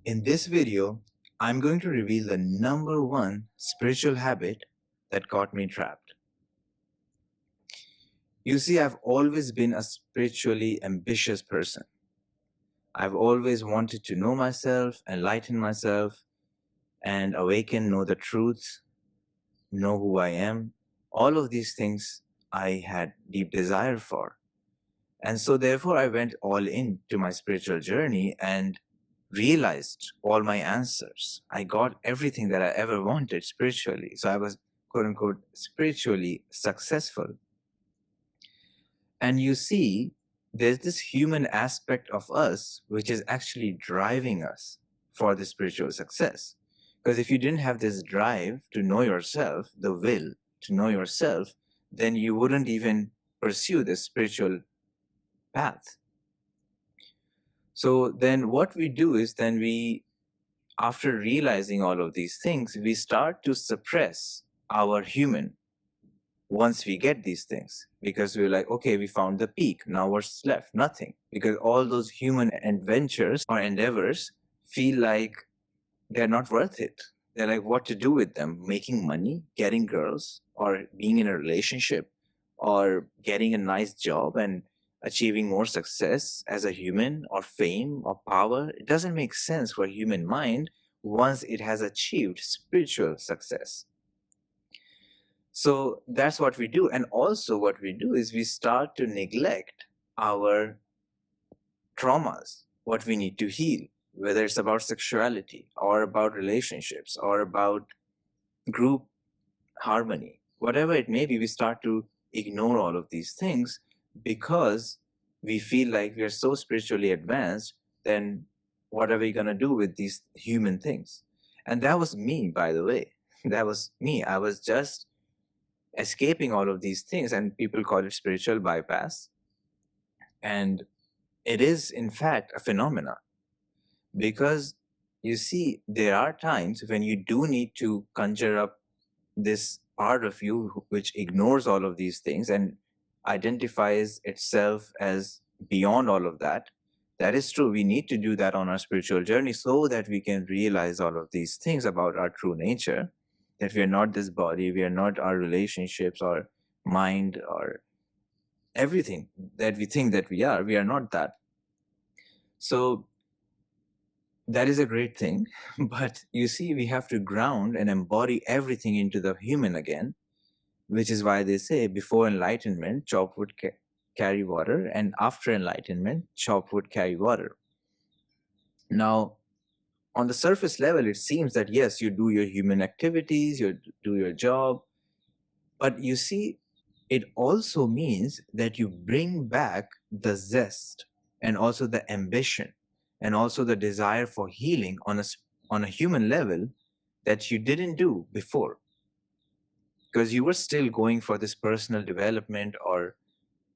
In this video, I'm going to reveal the number one spiritual habit that got me trapped. You see, I've always been a spiritually ambitious person. I've always wanted to know myself, enlighten myself, and awaken, know the truth, know who I am. All of these things I had deep desire for. And so therefore I went all in to my spiritual journey and realized all my answers. I got everything that I ever wanted spiritually. So I was quote unquote spiritually successful. And you see, there's this human aspect of us which is actually driving us for the spiritual success. Because if you didn't have this drive to know yourself, the will to know yourself, then you wouldn't even pursue this spiritual path. So then what we do is then we, after realizing all of these things, we start to suppress our human once we get these things, because we're like, okay, we found the peak. Now what's left? Nothing. Because all those human adventures or endeavors feel like they're not worth it. They're like, what to do with them? Making money, getting girls, or being in a relationship, or getting a nice job and achieving more success as a human, or fame or power. It doesn't make sense for a human mind once it has achieved spiritual success. So that's what we do. And also, what we do is we start to neglect our traumas, what we need to heal, whether it's about sexuality or about relationships or about group harmony, whatever it may be, we start to ignore all of these things because we feel like we are so spiritually advanced, then what are we going to do with these human things? And that was me, by the way. That was me. I was just escaping all of these things, and people call it spiritual bypass. And it is, in fact, a phenomena because you see, there are times when you do need to conjure up this part of you which ignores all of these things and identifies itself as beyond all of that. That is true. We need to do that on our spiritual journey so that we can realize all of these things about our true nature, that we are not this body, we are not our relationships or mind or everything that we think that we are not that. So that is a great thing. But you see, we have to ground and embody everything into the human again, which is why they say before enlightenment, chalk would carry water, and after enlightenment, chalk would carry water. Now, on the surface level, it seems that yes, you do your human activities, you do your job, but you see, it also means that you bring back the zest and also the ambition and also the desire for healing on a human level that you didn't do before, because you were still going for this personal development or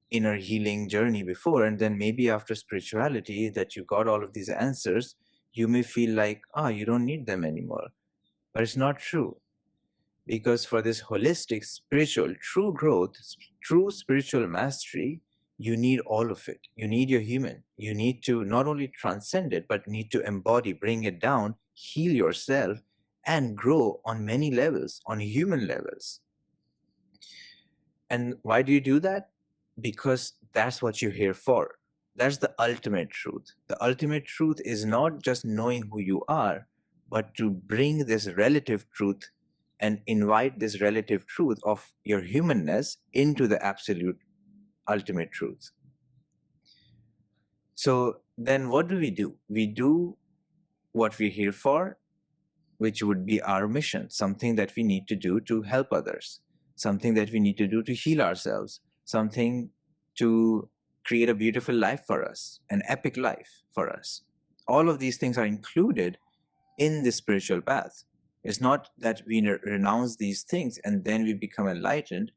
inner healing journey before, and then maybe after spirituality that you got all of these answers, you may feel like, you don't need them anymore. But it's not true, because for this holistic spiritual true growth, true spiritual mastery, you need all of it. You need your human. You need to not only transcend it, but need to embody, bring it down, heal yourself, and grow on many levels, on human levels. And why do you do that? Because that's what you're here for. That's the ultimate truth. The ultimate truth is not just knowing who you are, but to bring this relative truth and invite this relative truth of your humanness into the absolute ultimate truth. So then what do? We do what we're here for, which would be our mission, something that we need to do to help others, something that we need to do to heal ourselves, something to create a beautiful life for us, an epic life for us. All of these things are included in the spiritual path. It's not that we renounce these things and then we become enlightened.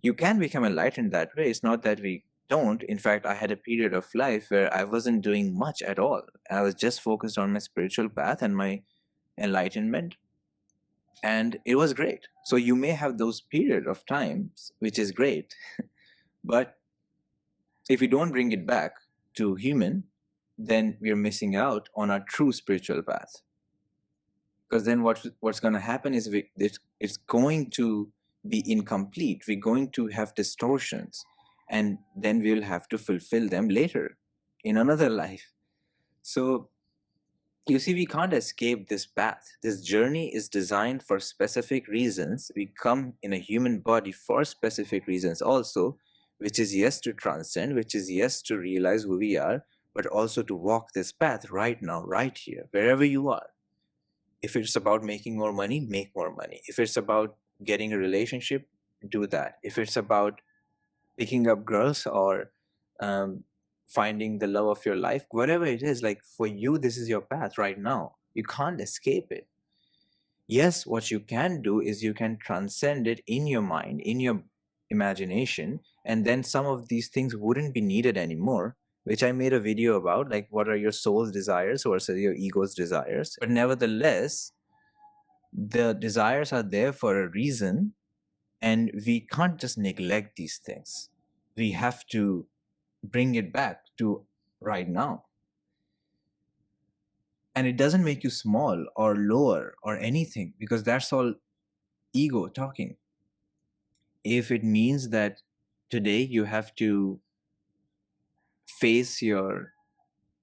You can become enlightened that way. It's not that we don't. In fact, I had a period of life where I wasn't doing much at all. I was just focused on my spiritual path and my enlightenment, and it was great. So you may have those period of times, which is great. But if you don't bring it back to human, then we're missing out on our true spiritual path. Because then what's going to happen is it's going to be incomplete. We're going to have distortions, and then we'll have to fulfill them later in another life. So you see, we can't escape this path. This journey is designed for specific reasons. We come in a human body for specific reasons also, which is yes to transcend, which is yes to realize who we are, but also to walk this path right now, right here, wherever you are. If it's about making more money, make more money. If it's about getting a relationship, do that. If it's about picking up girls or um, finding the love of your life, whatever it is, like for you, this is your path right now. You can't escape it. Yes, what you can do is you can transcend it in your mind, in your imagination, and then some of these things wouldn't be needed anymore, which I made a video about, like what are your soul's desires versus your ego's desires. But nevertheless, the desires are there for a reason, and we can't just neglect these things. We have to bring it back to right now. And it doesn't make you small or lower or anything, because that's all ego talking. If it means that today you have to face your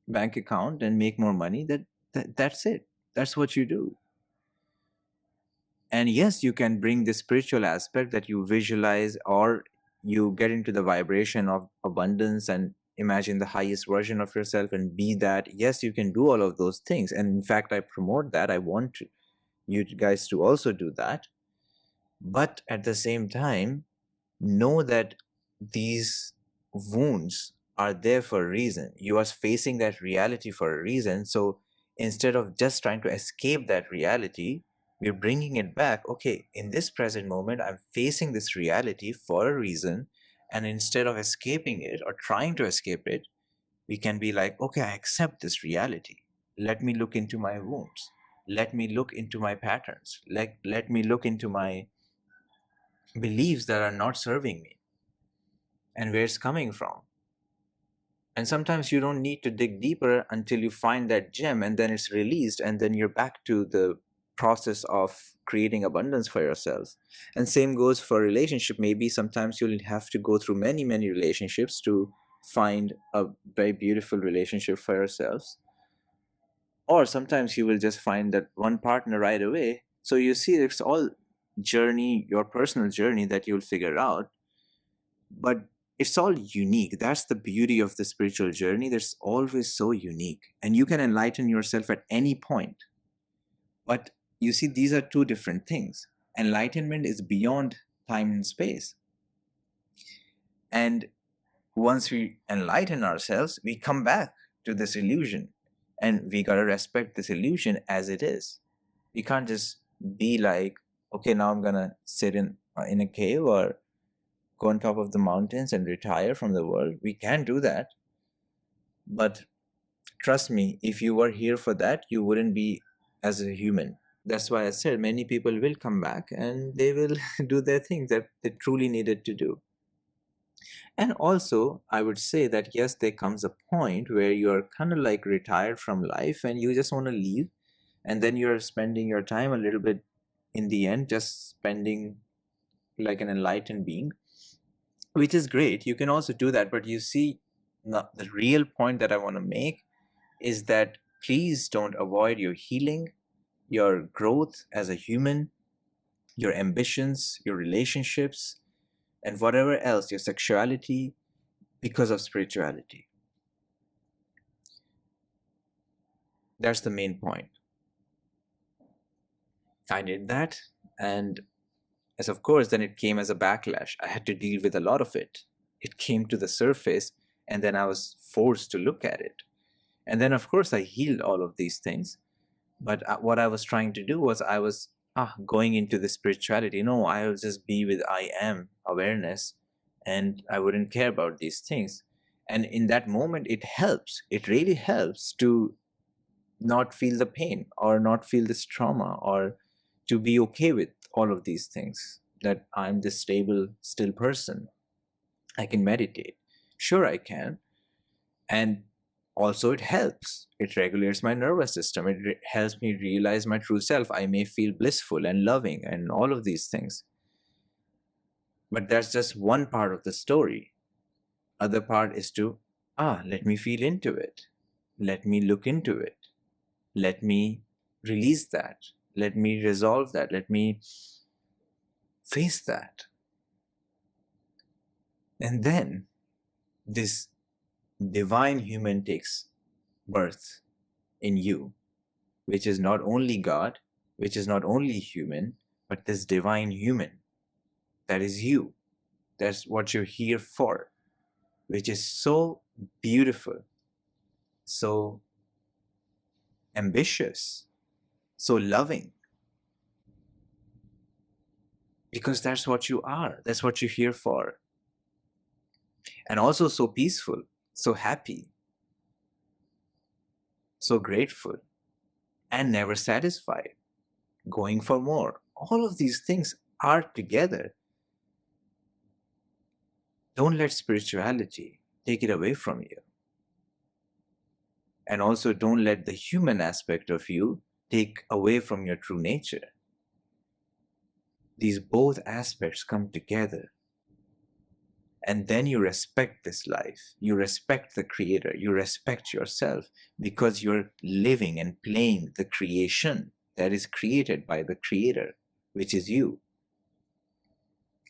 bank account and make more money, that's it. That's what you do. And yes, you can bring the spiritual aspect that you visualize, or you get into the vibration of abundance and imagine the highest version of yourself and be that. Yes, you can do all of those things. And in fact, I promote that. I want you guys to also do that. But at the same time, know that these wounds are there for a reason. You are facing that reality for a reason. So instead of just trying to escape that reality, we're bringing it back. Okay, in this present moment, I'm facing this reality for a reason. And instead of escaping it or trying to escape it, we can be like, okay, I accept this reality. Let me look into my wounds. Let me look into my patterns. Let me look into my beliefs that are not serving me and where it's coming from. And sometimes you don't need to dig deeper until you find that gem, and then it's released, and then you're back to the process of creating abundance for yourselves. And same goes for relationship. Maybe sometimes you'll have to go through many, many relationships to find a very beautiful relationship for yourselves. Or sometimes you will just find that one partner right away. So you see, it's all journey, your personal journey that you'll figure out. But it's all unique. That's the beauty of the spiritual journey. That's always so unique. And you can enlighten yourself at any point. But you see, these are two different things. Enlightenment is beyond time and space. And once we enlighten ourselves, we come back to this illusion. And we got to respect this illusion as it is. We can't just be like, okay, now I'm going to sit in a cave or go on top of the mountains and retire from the world. We can do that. But trust me, if you were here for that, you wouldn't be as a human. That's why I said many people will come back and they will do their things that they truly needed to do. And also, I would say that yes, there comes a point where you're kind of like retired from life and you just want to leave. And then you're spending your time a little bit in the end, just spending like an enlightened being, which is great. You can also do that. But you see, the real point that I want to make is that please don't avoid your healing, your growth as a human, your ambitions, your relationships, and whatever else, your sexuality, because of spirituality. That's the main point. I did that, and as of course, then it came as a backlash. I had to deal with a lot of it. It came to the surface, and then I was forced to look at it. And then, of course, I healed all of these things. But what I was trying to do was I was going into the spirituality. No, I will just be with I am awareness, and I wouldn't care about these things. And in that moment, it helps. It really helps to not feel the pain or not feel this trauma, or to be okay with all of these things, that I'm this stable, still person. I can meditate. Sure, I can. And Also, it helps. It regulates my nervous system. It helps me realize my true self. I may feel blissful and loving and all of these things. But that's just one part of the story. Other part is to, let me feel into it. Let me look into it. Let me release that. Let me resolve that. Let me face that. And then this divine human takes birth in you, which is not only God, which is not only human, but this divine human that is you. That's what you're here for, which is so beautiful, so ambitious, so loving. Because that's what you are, that's what you're here for. And also so peaceful, so happy, so grateful, and never satisfied, going for more. All of these things are together. Don't let spirituality take it away from you. And also don't let the human aspect of you take away from your true nature. These both aspects come together. And then you respect this life. You respect the creator. You respect yourself because you're living and playing the creation that is created by the creator, which is you.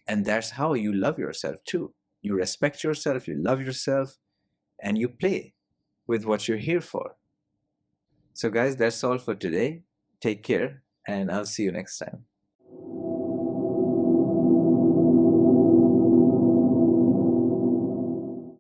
And that's how you love yourself too. You respect yourself, you love yourself, and you play with what you're here for. So guys, that's all for today. Take care, and I'll see you next time.